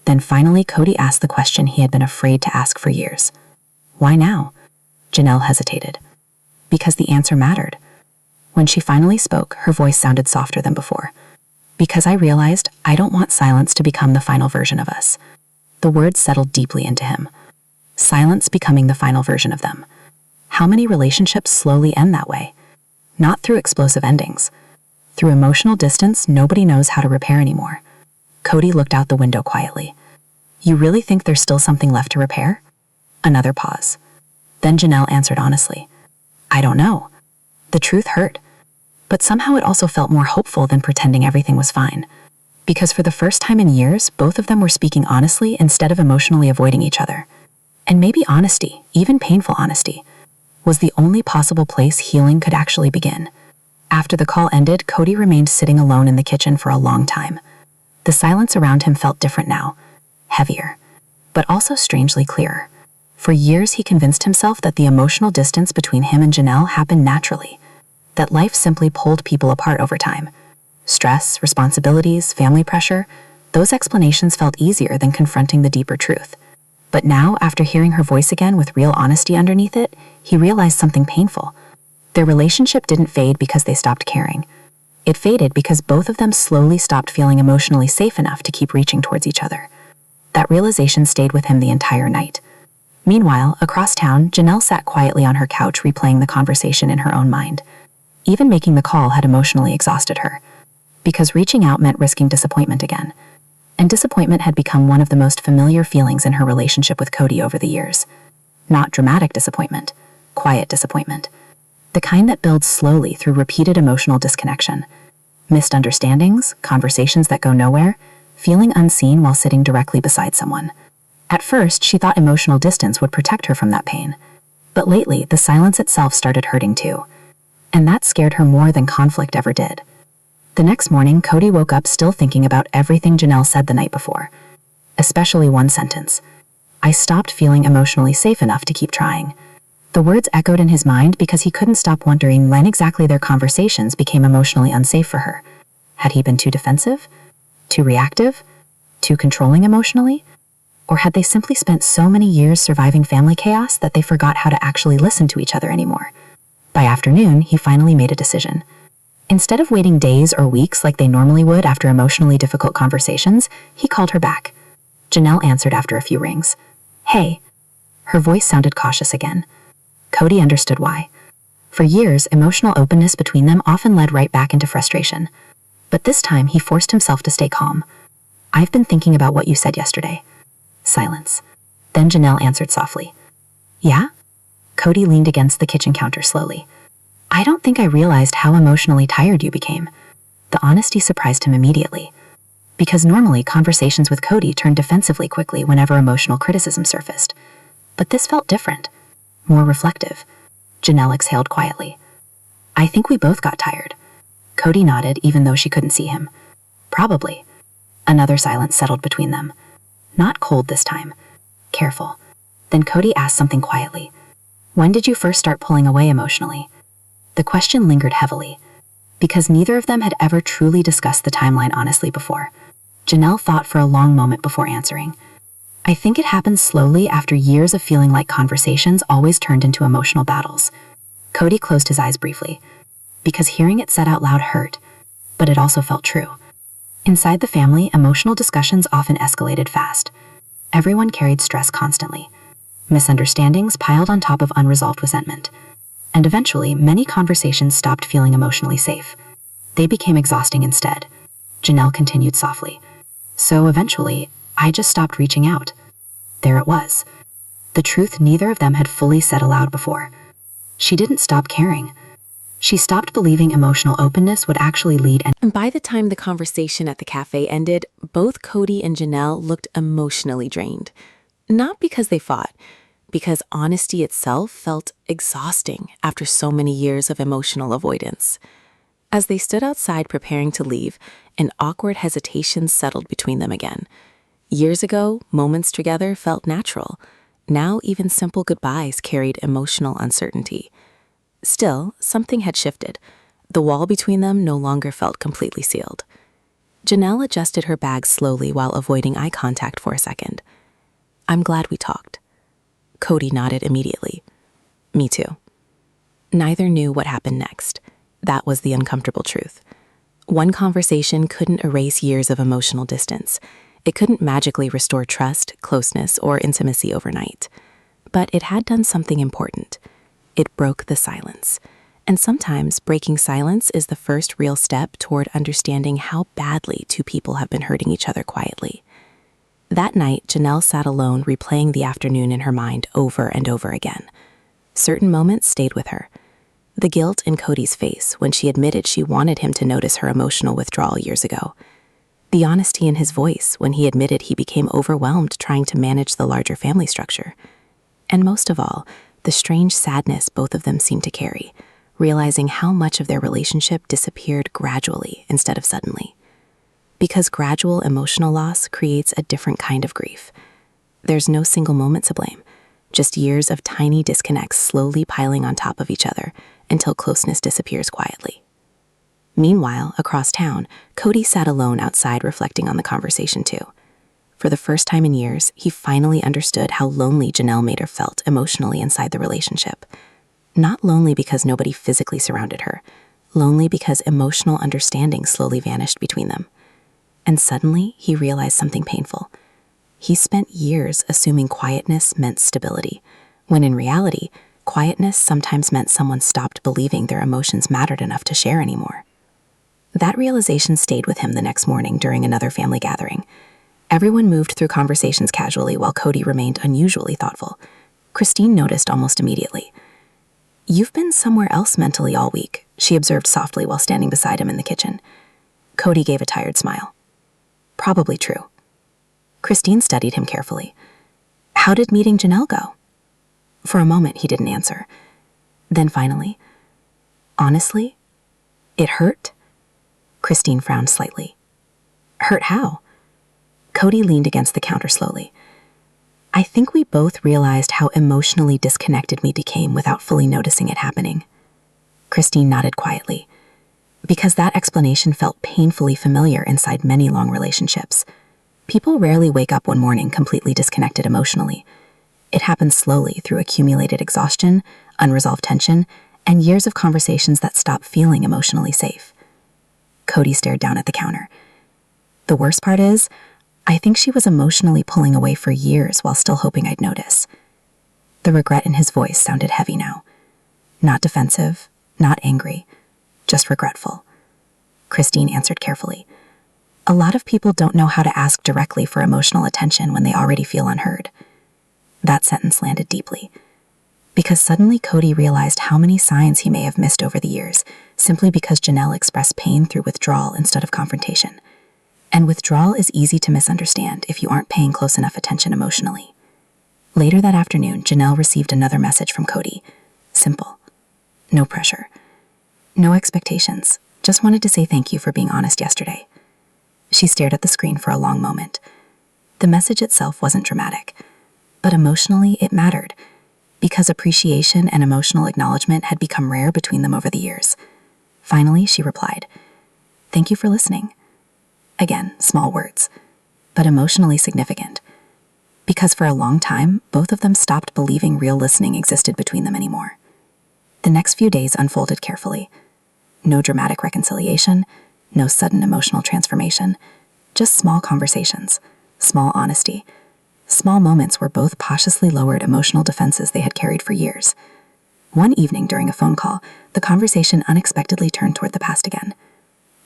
Then finally, Kody asked the question he had been afraid to ask for years. Why now? Janelle hesitated. Because the answer mattered. When she finally spoke, her voice sounded softer than before. Because I realized I don't want silence to become the final version of us. The words settled deeply into him. Silence becoming the final version of them. How many relationships slowly end that way? Not through explosive endings. Through emotional distance nobody knows how to repair anymore. Kody looked out the window quietly. You really think there's still something left to repair? Another pause. Then Janelle answered honestly. I don't know. The truth hurt. but somehow it also felt more hopeful than pretending everything was fine. Because for the first time in years, both of them were speaking honestly instead of emotionally avoiding each other. And maybe honesty, even painful honesty, was the only possible place healing could actually begin. After the call ended, Kody remained sitting alone in the kitchen for a long time. The silence around him felt different now, heavier, but also strangely clearer. For years, he convinced himself that the emotional distance between him and Janelle happened naturally, that life simply pulled people apart over time. Stress, responsibilities, family pressure, those explanations felt easier than confronting the deeper truth. But now, after hearing her voice again with real honesty underneath it, he realized something painful. Their relationship didn't fade because they stopped caring. It faded because both of them slowly stopped feeling emotionally safe enough to keep reaching towards each other. That realization stayed with him the entire night. Meanwhile, across town, Janelle sat quietly on her couch replaying the conversation in her own mind. Even making the call had emotionally exhausted her, because reaching out meant risking disappointment again. And disappointment had become one of the most familiar feelings in her relationship with Kody over the years. Not dramatic disappointment, quiet disappointment. The kind that builds slowly through repeated emotional disconnection. Missed understandings, conversations that go nowhere, feeling unseen while sitting directly beside someone. At first, she thought emotional distance would protect her from that pain. But lately, the silence itself started hurting too. And that scared her more than conflict ever did. The next morning, Kody woke up still thinking about everything Janelle said the night before. Especially one sentence. "I stopped feeling emotionally safe enough to keep trying." The words echoed in his mind because he couldn't stop wondering when exactly their conversations became emotionally unsafe for her. Had he been too defensive? Too reactive? Too controlling emotionally? Or had they simply spent so many years surviving family chaos that they forgot how to actually listen to each other anymore? By afternoon, he finally made a decision. Instead of waiting days or weeks like they normally would after emotionally difficult conversations, he called her back. Janelle answered after a few rings. "Hey." Her voice sounded cautious again. Kody understood why. For years, emotional openness between them often led right back into frustration. But this time, he forced himself to stay calm. "I've been thinking about what you said yesterday." Silence. Then Janelle answered softly. "Yeah?" Kody leaned against the kitchen counter slowly. "I don't think I realized how emotionally tired you became." The honesty surprised him immediately. Because normally, conversations with Kody turned defensively quickly whenever emotional criticism surfaced. But this felt different. More reflective. Janelle exhaled quietly. "I think we both got tired." Kody nodded even though she couldn't see him. "Probably." Another silence settled between them. Not cold this time. Careful. Then Kody asked something quietly. "When did you first start pulling away emotionally?" The question lingered heavily, because neither of them had ever truly discussed the timeline honestly before. Janelle thought for a long moment before answering. "I think it happened slowly after years of feeling like conversations always turned into emotional battles." Kody closed his eyes briefly, because hearing it said out loud hurt, but it also felt true. Inside the family, emotional discussions often escalated fast. Everyone carried stress constantly. Misunderstandings piled on top of unresolved resentment. And eventually, many conversations stopped feeling emotionally safe. They became exhausting instead. Janelle continued softly. "So eventually, I just stopped reaching out." There it was. The truth neither of them had fully said aloud before. She didn't stop caring. She stopped believing emotional openness would actually lead And by the time the conversation at the cafe ended, both Kody and Janelle looked emotionally drained. Not because they fought, because honesty itself felt exhausting after so many years of emotional avoidance. As they stood outside preparing to leave, an awkward hesitation settled between them again. Years ago, moments together felt natural. Now, even simple goodbyes carried emotional uncertainty. Still, something had shifted. The wall between them no longer felt completely sealed. Janelle adjusted her bag slowly while avoiding eye contact for a second. "I'm glad we talked." Kody nodded immediately. "Me too." Neither knew what happened next. That was the uncomfortable truth. One conversation couldn't erase years of emotional distance. It couldn't magically restore trust, closeness, or intimacy overnight. But it had done something important. It broke the silence. And sometimes breaking silence is the first real step toward understanding how badly two people have been hurting each other quietly. That night, Janelle sat alone replaying the afternoon in her mind over and over again. Certain moments stayed with her. The guilt in Kody's face when she admitted she wanted him to notice her emotional withdrawal years ago. The honesty in his voice when he admitted he became overwhelmed trying to manage the larger family structure. And most of all, the strange sadness both of them seemed to carry, realizing how much of their relationship disappeared gradually instead of suddenly. Because gradual emotional loss creates a different kind of grief. There's no single moment to blame, just years of tiny disconnects slowly piling on top of each other until closeness disappears quietly. Meanwhile, across town, Kody sat alone outside reflecting on the conversation too. For the first time in years, he finally understood how lonely Janelle made her felt emotionally inside the relationship. Not lonely because nobody physically surrounded her, lonely because emotional understanding slowly vanished between them. And suddenly, he realized something painful. He spent years assuming quietness meant stability, when in reality, quietness sometimes meant someone stopped believing their emotions mattered enough to share anymore. That realization stayed with him the next morning during another family gathering. Everyone moved through conversations casually while Kody remained unusually thoughtful. Christine noticed almost immediately. "You've been somewhere else mentally all week," she observed softly while standing beside him in the kitchen. Kody gave a tired smile. "Probably true." Christine studied him carefully. "How did meeting Janelle go?" For a moment, he didn't answer. Then finally, "Honestly, it hurt." Christine frowned slightly. "Hurt how?" Kody leaned against the counter slowly. "I think we both realized how emotionally disconnected we became without fully noticing it happening." Christine nodded quietly, because that explanation felt painfully familiar inside many long relationships. People rarely wake up one morning completely disconnected emotionally. It happens slowly through accumulated exhaustion, unresolved tension, and years of conversations that stop feeling emotionally safe. Kody stared down at the counter. "The worst part is, I think she was emotionally pulling away for years while still hoping I'd notice." The regret in his voice sounded heavy now. Not defensive, not angry, just regretful. Christine answered carefully. "A lot of people don't know how to ask directly for emotional attention when they already feel unheard." That sentence landed deeply, because suddenly Kody realized how many signs he may have missed over the years, simply because Janelle expressed pain through withdrawal instead of confrontation. And withdrawal is easy to misunderstand if you aren't paying close enough attention emotionally. Later that afternoon, Janelle received another message from Kody. Simple. No pressure. No expectations. Just wanted to say thank you for being honest yesterday. She stared at the screen for a long moment. The message itself wasn't dramatic, but emotionally it mattered, because appreciation and emotional acknowledgement had become rare between them over the years. Finally, she replied, "Thank you for listening." Again, small words, but emotionally significant, because for a long time, both of them stopped believing real listening existed between them anymore. The next few days unfolded carefully. No dramatic reconciliation, no sudden emotional transformation, just small conversations, small honesty, small moments where both cautiously lowered emotional defenses they had carried for years. One evening during a phone call, the conversation unexpectedly turned toward the past again.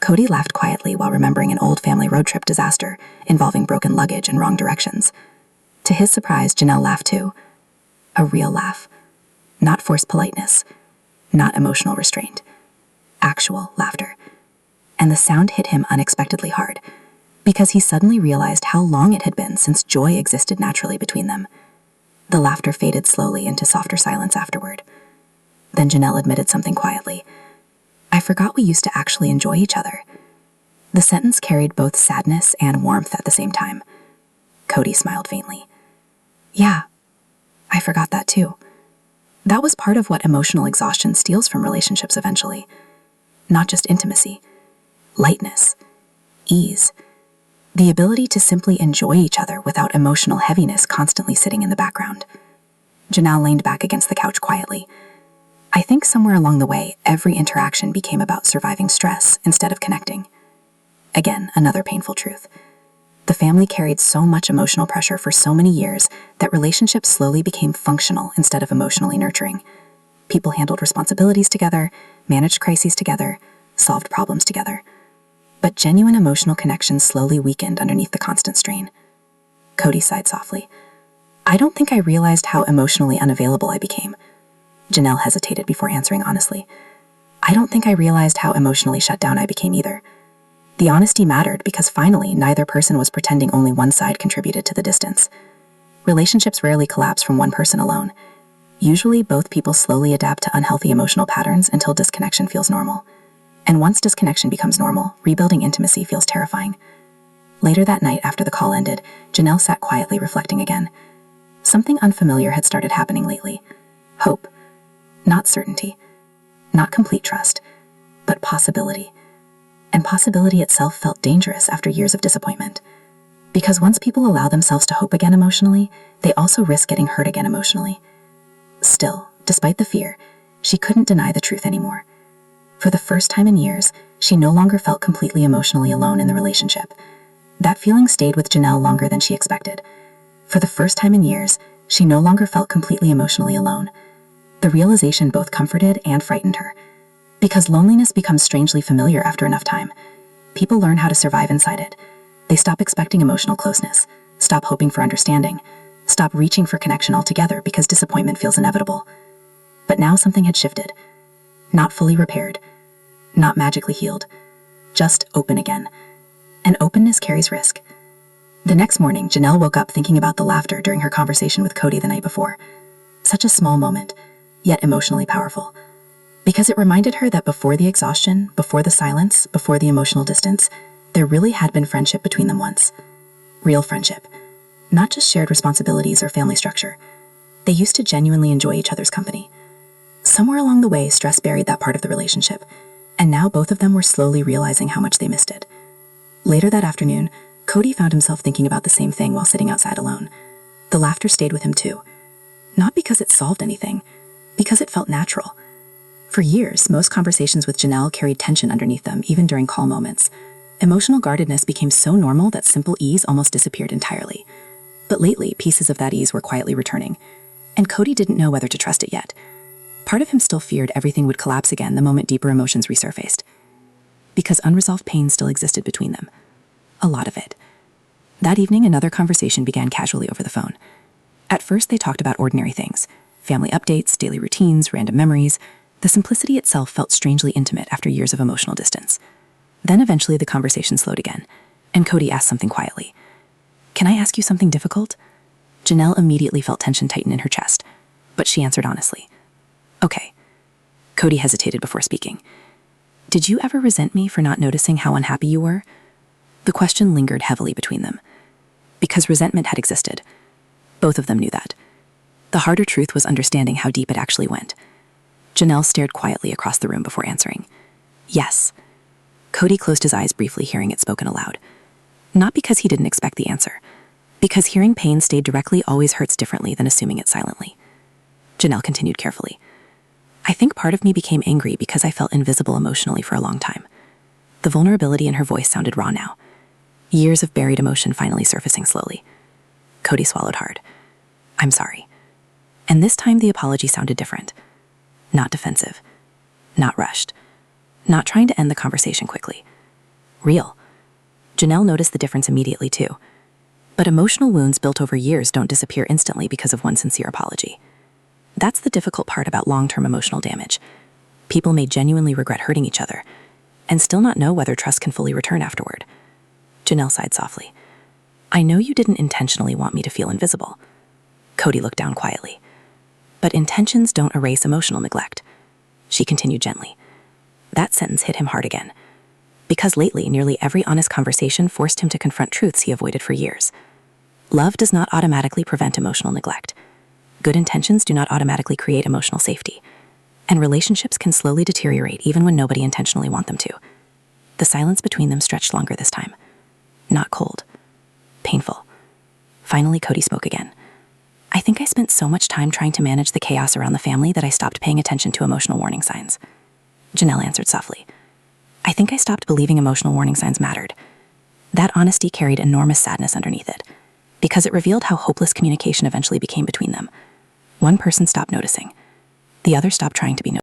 Kody laughed quietly while remembering an old family road trip disaster involving broken luggage and wrong directions. To his surprise, Janelle laughed too. A real laugh. Not forced politeness. Not emotional restraint. Actual laughter. And the sound hit him unexpectedly hard, because he suddenly realized how long it had been since joy existed naturally between them. The laughter faded slowly into softer silence afterward. Then Janelle admitted something quietly. "I forgot we used to actually enjoy each other." The sentence carried both sadness and warmth at the same time. Kody smiled faintly. "Yeah, I forgot that too." That was part of what emotional exhaustion steals from relationships eventually. Not just intimacy, lightness, ease, the ability to simply enjoy each other without emotional heaviness constantly sitting in the background. Janelle leaned back against the couch quietly. "I think somewhere along the way, every interaction became about surviving stress instead of connecting." Again, another painful truth. The family carried so much emotional pressure for so many years that relationships slowly became functional instead of emotionally nurturing. People handled responsibilities together, managed crises together, solved problems together. But genuine emotional connections slowly weakened underneath the constant strain. Kody sighed softly. "I don't think I realized how emotionally unavailable I became. Janelle hesitated before answering honestly. I don't think I realized how emotionally shut down I became either. The honesty mattered because finally, neither person was pretending only one side contributed to the distance. Relationships rarely collapse from one person alone. Usually, both people slowly adapt to unhealthy emotional patterns until disconnection feels normal. And once disconnection becomes normal, rebuilding intimacy feels terrifying. Later that night, after the call ended, Janelle sat quietly reflecting again. Something unfamiliar had started happening lately. Hope. Not certainty. Not complete trust. But possibility. And possibility itself felt dangerous after years of disappointment. Because once people allow themselves to hope again emotionally, they also risk getting hurt again emotionally. Still, despite the fear, she couldn't deny the truth anymore. For the first time in years, she no longer felt completely emotionally alone in the relationship. That feeling stayed with Janelle longer than she expected. For the first time in years, she no longer felt completely emotionally alone. The realization both comforted and frightened her. Because loneliness becomes strangely familiar after enough time. People learn how to survive inside it. They stop expecting emotional closeness, stop hoping for understanding, stop reaching for connection altogether because disappointment feels inevitable. But now something had shifted. Not fully repaired, not magically healed, just open again. And openness carries risk. The next morning, Janelle woke up thinking about the laughter during her conversation with Kody the night before. Such a small moment, yet emotionally powerful. Because it reminded her that before the exhaustion, before the silence, before the emotional distance, there really had been friendship between them once. Real friendship. Not just shared responsibilities or family structure. They used to genuinely enjoy each other's company. Somewhere along the way, stress buried that part of the relationship, and now both of them were slowly realizing how much they missed it. Later that afternoon, Kody found himself thinking about the same thing while sitting outside alone. The laughter stayed with him too. Not because it solved anything, because it felt natural. For years, most conversations with Janelle carried tension underneath them, even during calm moments. Emotional guardedness became so normal that simple ease almost disappeared entirely. But lately, pieces of that ease were quietly returning, and Kody didn't know whether to trust it yet. Part of him still feared everything would collapse again the moment deeper emotions resurfaced. Because unresolved pain still existed between them. A lot of it. That evening, another conversation began casually over the phone. At first, they talked about ordinary things. Family updates, daily routines, random memories. The simplicity itself felt strangely intimate after years of emotional distance. Then eventually the conversation slowed again, and Kody asked something quietly. "Can I ask you something difficult?" Janelle immediately felt tension tighten in her chest, but she answered honestly. "Okay." Kody hesitated before speaking. "Did you ever resent me for not noticing how unhappy you were?" The question lingered heavily between them. Because resentment had existed. Both of them knew that. The harder truth was understanding how deep it actually went. Janelle stared quietly across the room before answering. "Yes." Kody closed his eyes briefly, hearing it spoken aloud. Not because he didn't expect the answer. Because hearing pain stayed directly always hurts differently than assuming it silently. Janelle continued carefully. "I think part of me became angry because I felt invisible emotionally for a long time." The vulnerability in her voice sounded raw now. Years of buried emotion finally surfacing slowly. Kody swallowed hard. "I'm sorry." And this time the apology sounded different. Not defensive. Not rushed. Not trying to end the conversation quickly. Real. Janelle noticed the difference immediately too. But emotional wounds built over years don't disappear instantly because of one sincere apology. That's the difficult part about long-term emotional damage. People may genuinely regret hurting each other, and still not know whether trust can fully return afterward. Janelle sighed softly. "I know you didn't intentionally want me to feel invisible." Kody looked down quietly. "But intentions don't erase emotional neglect." She continued gently. That sentence hit him hard again. Because lately, nearly every honest conversation forced him to confront truths he avoided for years. Love does not automatically prevent emotional neglect. Good intentions do not automatically create emotional safety. And relationships can slowly deteriorate even when nobody intentionally wants them to. The silence between them stretched longer this time. Not cold. Painful. Finally, Kody spoke again. "I think I spent so much time trying to manage the chaos around the family that I stopped paying attention to emotional warning signs." Janelle answered softly. "I think I stopped believing emotional warning signs mattered." That honesty carried enormous sadness underneath it, because it revealed how hopeless communication eventually became between them. One person stopped noticing. The other stopped trying to be noticed.